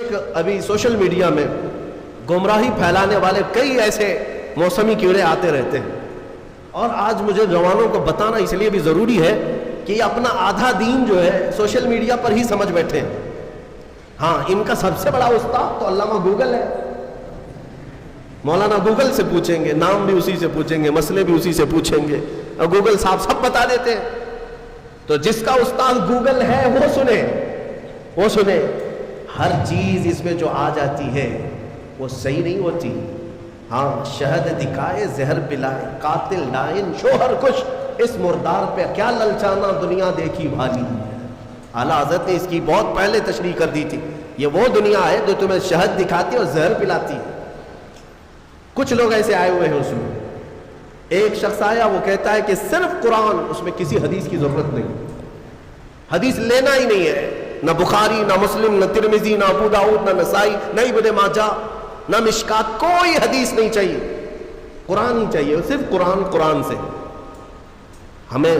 ایک ابھی social media میں گمراہی پھیلانے والے کئی ایسے موسمی کیڑے آتے رہتے ہیں، اور آج مجھے جوانوں کو بتانا اس لیے بھی ضروری ہے کہ یہ اپنا آدھا دین جو ہے سوشل میڈیا پر ہی سمجھ بیٹھے ہیں۔ ہاں، ان کا سب سے بڑا استاد تو علامہ گوگل ہے۔ مولانا گوگل سے پوچھیں گے، نام بھی اسی سے پوچھیں گے، مسئلے بھی اسی سے پوچھیں گے، اور گوگل صاحب سب بتا دیتے ہیں۔ تو جس کا استاد گوگل ہے وہ سنے، ہر چیز اس میں جو آ جاتی ہے وہ صحیح نہیں ہوتی۔ ہاں، شہد دکھائے زہر پلائے، قاتل ڈائن شوہر کش، اس مردار پہ کیا للچانا دنیا دیکھی بھالی۔ اعلیٰ حضرت نے اس کی بہت پہلے تشریح کر دی تھی، یہ وہ دنیا ہے جو تمہیں شہد دکھاتی ہے اور زہر پلاتی ہے۔ کچھ لوگ ایسے آئے ہوئے ہیں اس میں، ایک شخص آیا وہ کہتا ہے کہ صرف قرآن، اس میں کسی حدیث کی ضرورت نہیں، حدیث لینا ہی نہیں ہے، نہ بخاری نہ مسلم نہ ترمذی نہ ابو داؤد نہ نسائی نہ ابن ماجہ نہ مشکات، کوئی حدیث نہیں چاہیے، قرآن ہی چاہیے، صرف قرآن سے۔ ہمیں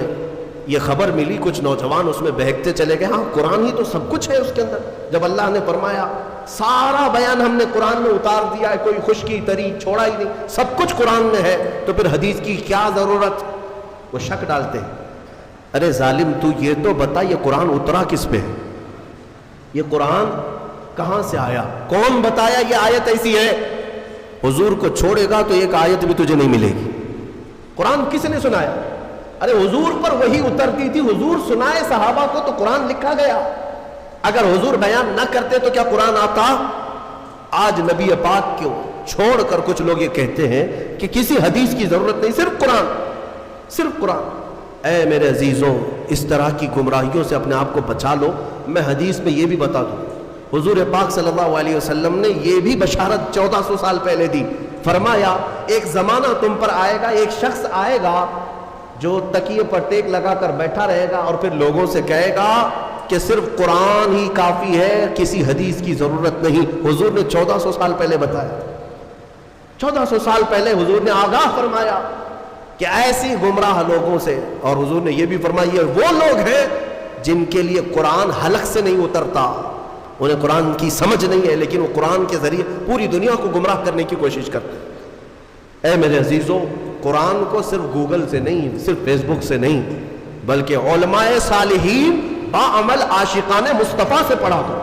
یہ خبر ملی، کچھ نوجوان اس میں بہکتے چلے گئے، ہاں قرآن ہی تو سب کچھ ہے اس کے اندر، جب اللہ نے فرمایا سارا بیان ہم نے قرآن میں اتار دیا ہے، کوئی خشکی تری چھوڑا ہی نہیں، سب کچھ قرآن میں ہے، تو پھر حدیث کی کیا ضرورت؟ وہ شک ڈالتے ہیں۔ ارے ظالم، تو یہ تو بتا یہ قرآن اترا کس پہ ہے؟ یہ قرآن کہاں سے آیا؟ کون بتایا یہ آیت ایسی ہے؟ حضور کو چھوڑے گا تو ایک آیت بھی تجھے نہیں ملے گی۔ قرآن کس نے سنایا؟ ارے حضور پر وہی اترتی تھی، حضور سنائے صحابہ کو تو قرآن لکھا گیا۔ اگر حضور بیان نہ کرتے تو کیا قرآن آتا؟ آج نبی پاک کو چھوڑ کر کچھ لوگ یہ کہتے ہیں کہ کسی حدیث کی ضرورت نہیں، صرف قرآن۔ اے میرے عزیزوں، اس طرح کی گمراہیوں سے اپنے آپ کو بچا لو۔ میں حدیث میں یہ بھی بتا دوں، حضور پاک صلی اللہ علیہ وسلم نے یہ بھی بشارت 1400 سال پہلے دی، فرمایا ایک زمانہ تم پر آئے گا، ایک شخص آئے گا جو تکیے پر ٹیک لگا کر بیٹھا رہے گا اور پھر لوگوں سے کہے گا کہ صرف قرآن ہی کافی ہے، کسی حدیث کی ضرورت نہیں۔ حضور نے 1400 سال پہلے بتایا، 1400 سال پہلے حضور نے آگاہ فرمایا کہ ایسی گمراہ لوگوں سے، اور حضور نے یہ بھی فرمایا وہ لوگ ہیں جن کے لیے قرآن حلق سے نہیں اترتا، انہیں قرآن کی سمجھ نہیں ہے، لیکن وہ قرآن کے ذریعے پوری دنیا کو گمراہ کرنے کی کوشش کرتے ہیں۔ اے میرے عزیزوں، قرآن کو صرف گوگل سے نہیں، صرف فیس بک سے نہیں، بلکہ علماء صالحین باعمل عاشقان مصطفیٰ سے پڑھا کرو،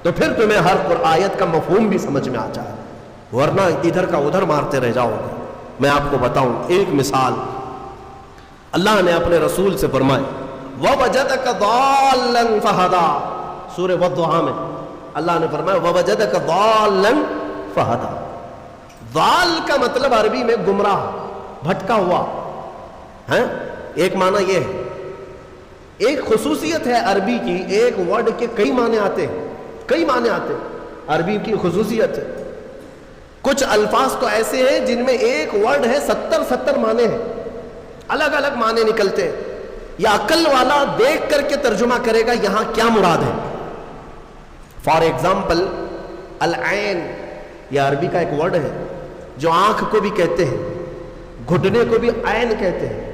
تو پھر تمہیں ہر آیت کا مفہوم بھی سمجھ میں آ جائے، ورنہ ادھر کا ادھر مارتے رہ جاؤ گے۔ میں آپ کو بتاؤں ایک مثال، اللہ نے اپنے رسول سے فرمائی وَوَجَدَكَ ضَالًّا فَهَدَىٰ، سورہ والضحیٰ میں اللہ نے فرمایا وَوَجَدَكَ ضَالًّا فَهَدَىٰ۔ ضال کا مطلب عربی میں گمراہ، بھٹکا ہوا ہے، ایک معنی یہ ہے۔ ایک خصوصیت ہے عربی کی، ایک ورڈ کے کئی معنی آتے ہیں، عربی کی خصوصیت ہے۔ کچھ الفاظ تو ایسے ہیں جن میں ایک ورڈ ہے 70 معنی ہیں، الگ الگ معنی نکلتے ہیں، یا عقل والا دیکھ کر کے ترجمہ کرے گا یہاں کیا مراد ہے۔ فار ایگزامپل العین، یہ عربی کا ایک ورڈ ہے جو آنکھ کو بھی کہتے ہیں، گھٹنے کو بھی عین کہتے ہیں،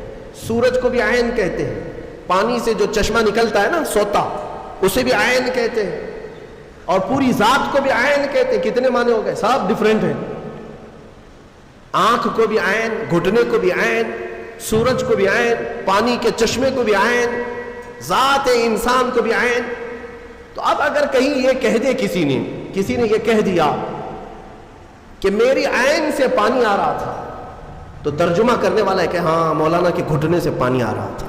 سورج کو بھی عین کہتے ہیں، پانی سے جو چشمہ نکلتا ہے نا سوتا، اسے بھی عین کہتے ہیں، اور پوری ذات کو بھی عین کہتے ہیں۔ کتنے معنی ہو گئے؟ سب ڈیفرنٹ ہیں۔ آنکھ کو بھی عین، گھٹنے کو بھی عین، سورج کو بھی عین، پانی کے چشمے کو بھی عین، ذات انسان کو بھی عین۔ تو اب اگر کہیں یہ کہہ دے کسی نے یہ کہہ دیا کہ میری عین سے پانی آ رہا تھا، تو ترجمہ کرنے والا ہے کہ ہاں مولانا کے گھٹنے سے پانی آ رہا تھا،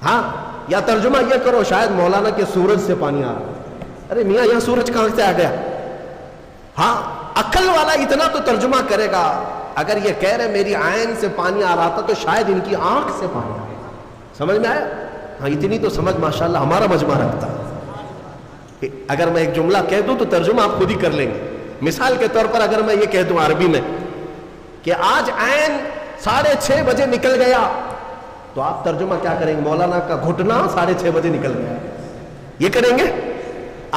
ہاں، یا ترجمہ یہ کرو شاید مولانا کے سورج سے پانی آ رہا تھا۔ ارے میاں یہاں سورج کہاں سے آ گیا؟ ہاں، عقل والا اتنا تو ترجمہ کرے گا، اگر یہ کہہ رہے میری عین سے پانی آ رہا تھا تو شاید ان کی آنکھ سے پانی آ رہا تھا۔ سمجھ میں آیا؟ ہاں، اتنی تو سمجھ ماشاءاللہ ہمارا مجمع رکھتا ہے۔ اگر میں ایک جملہ کہہ دوں تو ترجمہ آپ خود ہی کر لیں گے۔ مثال کے طور پر اگر میں یہ کہہ دوں عربی میں کہ آج عین 6:30 بجے نکل گیا، تو آپ ترجمہ کیا کریں گے؟ مولانا کا گھٹنا 6:30 بجے نکل گیا، یہ کریں گے؟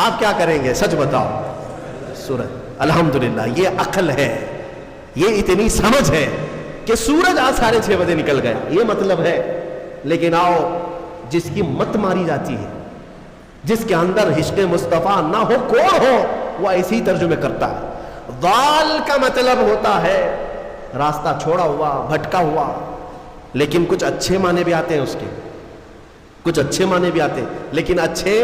آپ کیا کریں گے؟ سچ بتاؤ۔ سورج، الحمدللہ، یہ عقل ہے، یہ اتنی سمجھ ہے کہ سورج آج 6:30 بجے نکل گیا، یہ مطلب ہے۔ لیکن آؤ، جس کی مت ماری جاتی ہے، جس کے اندر عشق مصطفیٰ نہ ہو، کوڑ ہو، وہ ایسے ہی ترجمے کرتا ہے۔ ضال کا مطلب ہوتا ہے راستہ چھوڑا ہوا، بھٹکا ہوا، لیکن کچھ اچھے معنی بھی آتے ہیں اس کے، کچھ اچھے معنی بھی آتے ہیں، لیکن اچھے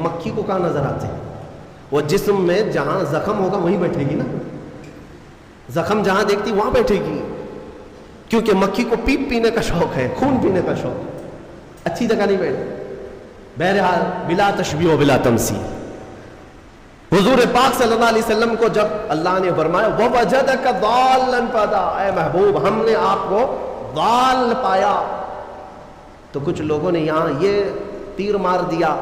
مکھی کو کہاں نظر آتے ہیں؟ وہ جسم میں جہاں زخم ہوگا وہیں بیٹھے گی نا، زخم جہاں دیکھتی وہاں بیٹھے گی، کیونکہ مکھی کو پیپ پینے کا شوق ہے، خون پینے کا شوق ہے، اچھی جگہ نہیں بیٹھے۔ بہرحال بلا تشبیہ و بلا تمثیل، حضور پاک صلی اللہ علیہ وسلم کو جب اللہ نے فرمایا وَوَجَدَكَ ضَالًّا فَهَدَىٰ، اے محبوب ہم نے آپ کو ضال پایا، تو کچھ لوگوں نے یہاں یہ تیر مار دیا،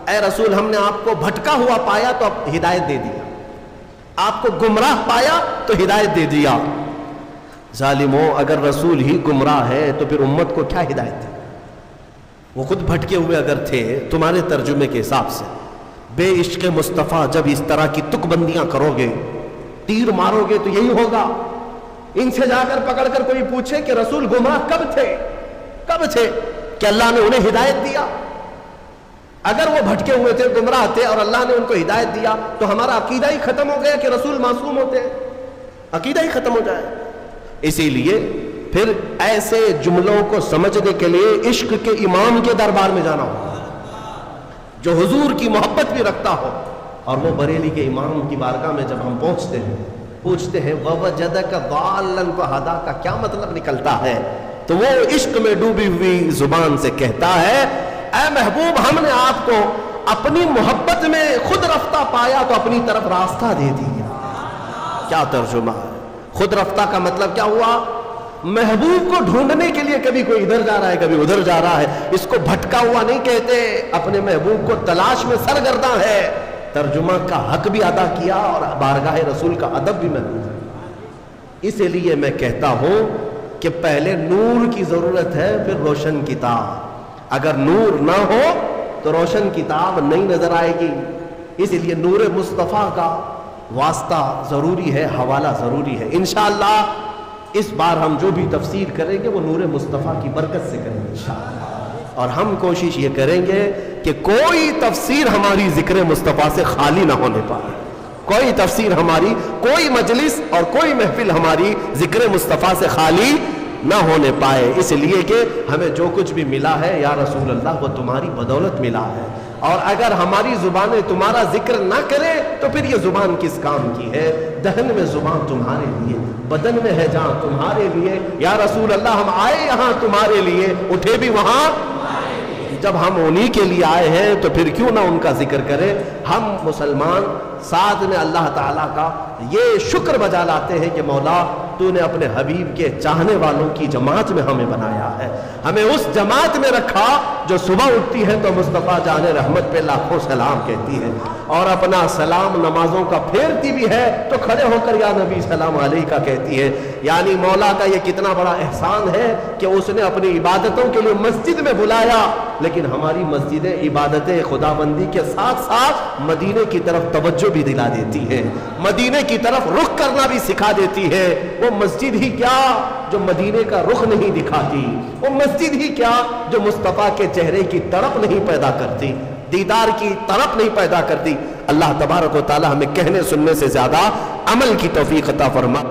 اے رسول ہم نے آپ کو بھٹکا ہوا پایا تو اب ہدایت دے دیا، آپ کو گمراہ پایا تو ہدایت دے دیا۔ ظالموں، اگر رسول ہی گمراہ ہے تو پھر امت کو کیا ہدایت دے؟ وہ خود بھٹکے ہوئے اگر تھے تمہارے ترجمے کے حساب سے، بے عشق مصطفیٰ جب اس طرح کی تک بندیاں کرو گے، تیر مارو گے تو یہی ہوگا۔ ان سے جا کر پکڑ کر کوئی پوچھے کہ رسول گمراہ کب تھے، کب تھے کہ اللہ نے انہیں ہدایت دیا؟ اگر وہ بھٹکے ہوئے تھے، گمراہ تھے اور اللہ نے ان کو ہدایت دیا تو ہمارا عقیدہ ہی ختم ہو گیا کہ رسول معصوم ہوتے ہیں، عقیدہ ہی ختم ہو جائے۔ اسی لیے پھر ایسے جملوں کو سمجھنے کے لیے عشق کے امام کے دربار میں جانا ہوگا، جو حضور کی محبت بھی رکھتا ہو، اور وہ بریلی کے امام کی بارگاہ میں جب ہم پہنچتے ہیں، پوچھتے ہیں وَوَجَدَكَ ضَالًّا فَهَدَىٰ کا کیا مطلب نکلتا ہے، تو وہ عشق میں ڈوبی ہوئی زبان سے کہتا ہے اے محبوب ہم نے آپ کو اپنی محبت میں خود رفتہ پایا تو اپنی طرف راستہ دے دیا۔ کیا ترجمہ ہے؟ خود رفتہ کا مطلب کیا ہوا؟ محبوب کو ڈھونڈنے کے لیے کبھی کوئی ادھر جا رہا ہے، کبھی ادھر جا رہا ہے، اس کو بھٹکا ہوا نہیں کہتے، اپنے محبوب کو تلاش میں سرگرداں ہے۔ ترجمہ کا حق بھی ادا کیا اور بارگاہ رسول کا ادب بھی محفوظ ہے۔ اسی لیے میں کہتا ہوں کہ پہلے نور کی ضرورت ہے، پھر روشن کتاب۔ اگر نور نہ ہو تو روشن کتاب نہیں نظر آئے گی، اسی لیے نور مصطفیٰ کا واسطہ ضروری ہے، حوالہ ضروری ہے۔ انشاءاللہ اس بار ہم جو بھی تفسیر کریں گے وہ نور مصطفیٰ کی برکت سے کریں گے انشاءاللہ، اور ہم کوشش یہ کریں گے کہ کوئی تفسیر ہماری ذکر مصطفیٰ سے خالی نہ ہونے پائے، کوئی تفسیر ہماری، کوئی مجلس اور کوئی محفل ہماری ذکر مصطفیٰ سے خالی نہ ہونے پائے، اس لیے کہ ہمیں جو کچھ بھی ملا ہے یا رسول اللہ وہ تمہاری بدولت ملا ہے، اور اگر ہماری زبانیں تمہارا ذکر نہ کریں تو پھر یہ زبان کس کام کی ہے؟ دہن میں زبان تمہارے لیے، بدن میں ہے جان تمہارے لیے، یا رسول اللہ ہم آئے یہاں تمہارے لیے، اٹھے بھی وہاں، جب ہم انہی کے لیے آئے ہیں تو پھر کیوں نہ ان کا ذکر کریں۔ ہم مسلمان ساتھ میں اللہ تعالیٰ کا یہ شکر بجا لاتے ہیں کہ مولا تو نے اپنے حبیب کے چاہنے والوں کی جماعت میں ہمیں بنایا ہے، ہمیں اس جماعت میں رکھا جو صبح اٹھتی ہے تو مصطفیٰ جان رحمت پہ لاکھوں سلام کہتی ہے، اور اپنا سلام نمازوں کا پھیرتی بھی ہے تو کھڑے ہو کر یا نبی سلام علیکہ کہتی ہے۔ یعنی مولا کا یہ کتنا بڑا احسان ہے کہ اس نے اپنی عبادتوں کے لیے مسجد میں بلایا، لیکن ہماری مسجدیں عبادت خدا بندی کے ساتھ ساتھ مدینے کی طرف توجہ بھی دلا دیتی ہے، مدینے کی طرف رخ کرنا بھی سکھا دیتی ہے۔ وہ مسجد ہی کیا جو مدینے کا رخ نہیں دکھاتی، وہ مسجد ہی کیا جو مصطفیٰ کے چہرے کی طرف نہیں پیدا کرتی، دیدار کی طرف نہیں پیدا کرتی۔ اللہ تبارک و تعالی ہمیں کہنے سننے سے زیادہ عمل کی توفیق عطا فرما۔